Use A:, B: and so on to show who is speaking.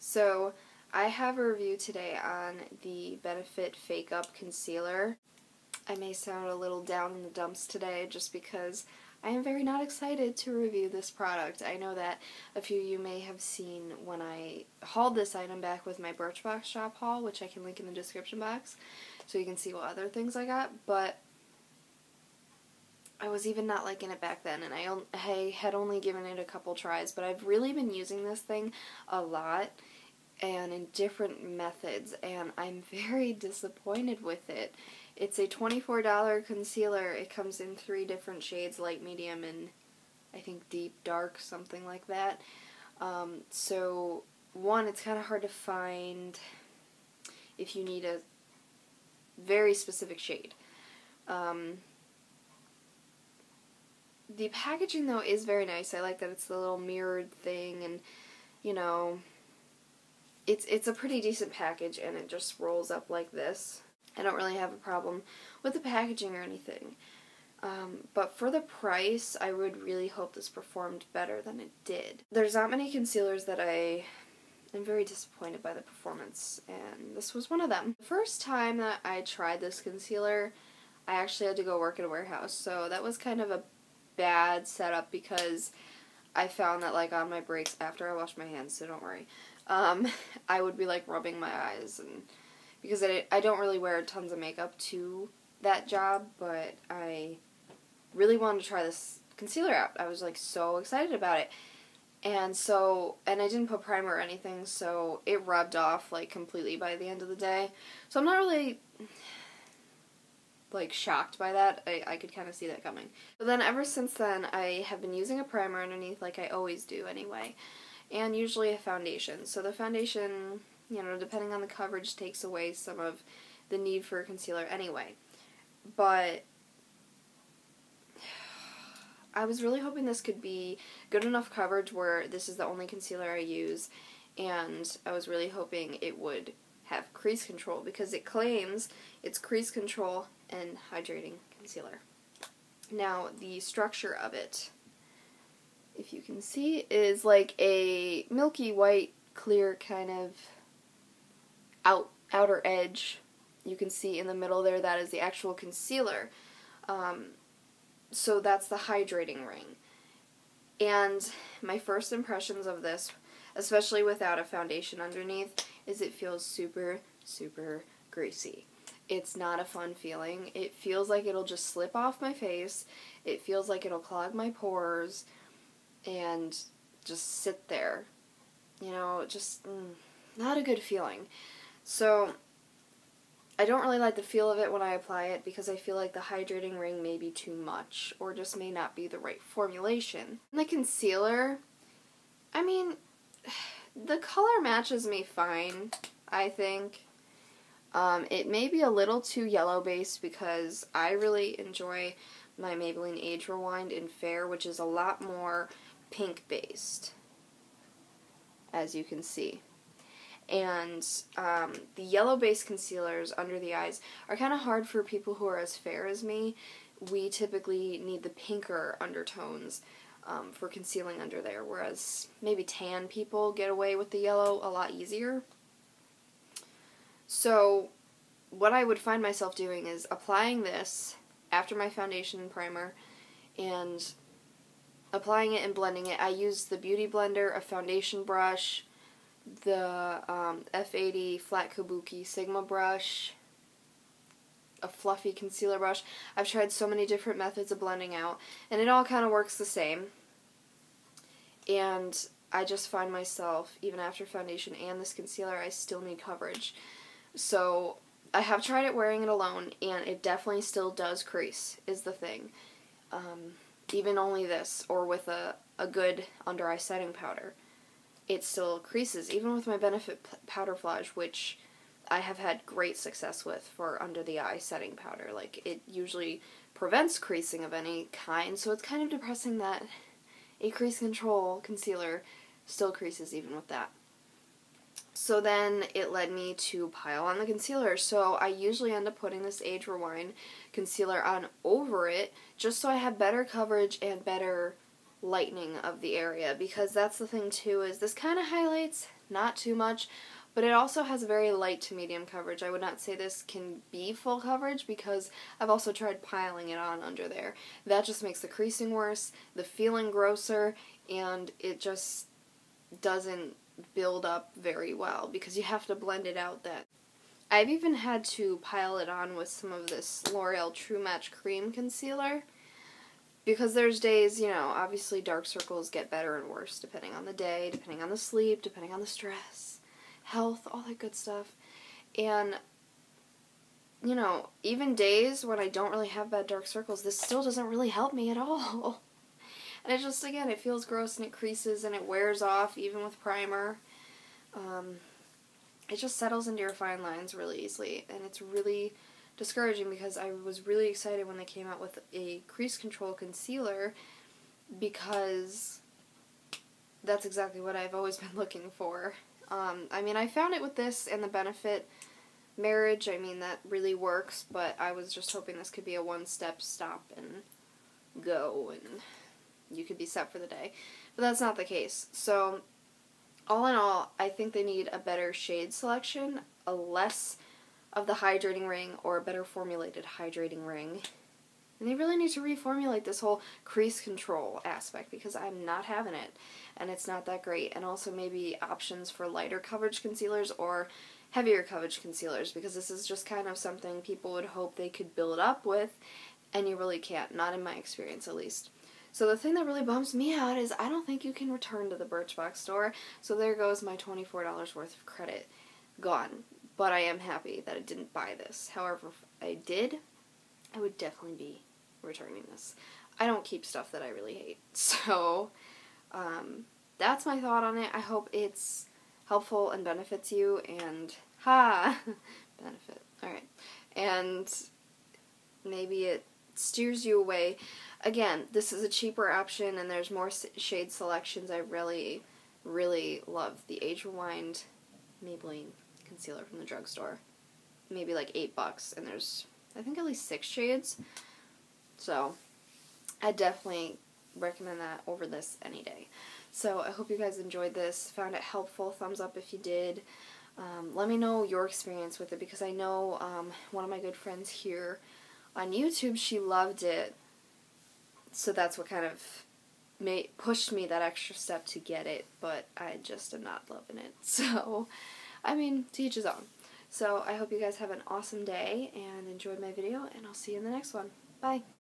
A: So I have a review today on the Benefit Fake Up Concealer. I may sound a little down in the dumps today just because I am very not excited to review this product. I know that a few of you may have seen when I hauled this item back with my Birchbox shop haul, which I can link in the description box so you can see what other things I got, but I was even not liking it back then, and I had only given it a couple tries, but I've really been using this thing a lot and in different methods, and I'm very disappointed with it. It's a $24 concealer. It comes in 3 different shades, light, medium, and I think deep, dark, something like that. So, one, it's kind of hard to find if you need a very specific shade. The packaging, though, is very nice. I like that it's the little mirrored thing, and, you know, it's a pretty decent package, and it just rolls up like this. I don't really have a problem with the packaging or anything. But for the price, I would really hope this performed better than it did. There's not many concealers that I am very disappointed by the performance, and this was one of them. The first time that I tried this concealer, I actually had to go work at a warehouse, so that was kind of a bad setup because I found that, like, on my breaks after I washed my hands, so don't worry, I would be, like, rubbing my eyes, and because I don't really wear tons of makeup to that job, but I really wanted to try this concealer out. I was, like, so excited about it. And I didn't put primer or anything, so it rubbed off, like, completely by the end of the day. So I'm not really, like, shocked by that. I could kind of see that coming. But then ever since then, I have been using a primer underneath, like I always do anyway, and usually a foundation. So the foundation, you know, depending on the coverage, takes away some of the need for a concealer anyway. But I was really hoping this could be good enough coverage where this is the only concealer I use, and I was really hoping it would have crease control, because it claims it's crease control and hydrating concealer. Now, the structure of it, if you can see, is like a milky white, clear kind of outer edge. You can see in the middle there, that is the actual concealer. So that's the hydrating ring. And my first impressions of this, especially without a foundation underneath, is it feels super, super greasy. It's not a fun feeling. It feels like it'll just slip off my face. It feels like it'll clog my pores and just sit there. You know, just not a good feeling. So I don't really like the feel of it when I apply it, because I feel like the hydrating ring may be too much or just may not be the right formulation. And the concealer, I mean, the color matches me fine, I think. It may be a little too yellow based, because I really enjoy my Maybelline Age Rewind in Fair, which is a lot more pink based, as you can see. And the yellow based concealers under the eyes are kind of hard for people who are as fair as me. We typically need the pinker undertones for concealing under there, whereas maybe tan people get away with the yellow a lot easier. So what I would find myself doing is applying this after my foundation and primer, and applying it and blending it. I use the Beauty Blender, a foundation brush, the F80 Flat Kabuki Sigma brush, a fluffy concealer brush. I've tried so many different methods of blending out, and it all kind of works the same. And I just find myself, even after foundation and this concealer, I still need coverage. So I have tried it wearing it alone, and it definitely still does crease, is the thing. Even only this, or with a good under eye setting powder, it still creases, even with my Benefit Powder Flage, which I have had great success with for under the eye setting powder. Like, it usually prevents creasing of any kind, so it's kind of depressing that a crease control concealer still creases even with that. So then it led me to pile on the concealer. So I usually end up putting this Age Rewind concealer on over it, just so I have better coverage and better lightening of the area, because that's the thing too, is this kind of highlights not too much, but it also has very light to medium coverage. I would not say this can be full coverage because I've also tried piling it on under there. That just makes the creasing worse, the feeling grosser, and it just doesn't build up very well because you have to blend it out. That I've even had to pile it on with some of this L'Oreal True Match Cream Concealer because there's days, you know, obviously dark circles get better and worse depending on the day, depending on the sleep, depending on the stress, health, all that good stuff. And, you know, even days when I don't really have bad dark circles, this still doesn't really help me at all. And it just, again, it feels gross and it creases and it wears off even with primer. It just settles into your fine lines really easily, and it's really discouraging because I was really excited when they came out with a crease control concealer because that's exactly what I've always been looking for. I mean, I found it with this and the Benefit Marriage. I mean, that really works, but I was just hoping this could be a one-step stop and go, and you could be set for the day. But that's not the case. So, all in all, I think they need a better shade selection, a less of the hydrating ring, or a better formulated hydrating ring. And they really need to reformulate this whole crease control aspect because I'm not having it, and it's not that great. And also maybe options for lighter coverage concealers or heavier coverage concealers, because this is just kind of something people would hope they could build up with, and you really can't, not in my experience at least. So the thing that really bums me out is I don't think you can return to the Birchbox store, so there goes my $24 worth of credit gone. But I am happy that I didn't buy this. However, if I did, I would definitely be returning this. I don't keep stuff that I really hate. So, that's my thought on it. I hope it's helpful and benefits you, and benefit. Alright. And maybe it steers you away. Again, this is a cheaper option, and there's more shade selections. I really, really love the Age Rewind Maybelline concealer from the drugstore. Maybe like $8, and there's, I think, at least 6 shades. So, I definitely recommend that over this any day. So, I hope you guys enjoyed this, found it helpful. Thumbs up if you did. Let me know your experience with it, because I know one of my good friends here on YouTube, she loved it. So that's what kind of pushed me that extra step to get it, but I just am not loving it. So, I mean, to each his own. So I hope you guys have an awesome day and enjoyed my video, and I'll see you in the next one. Bye!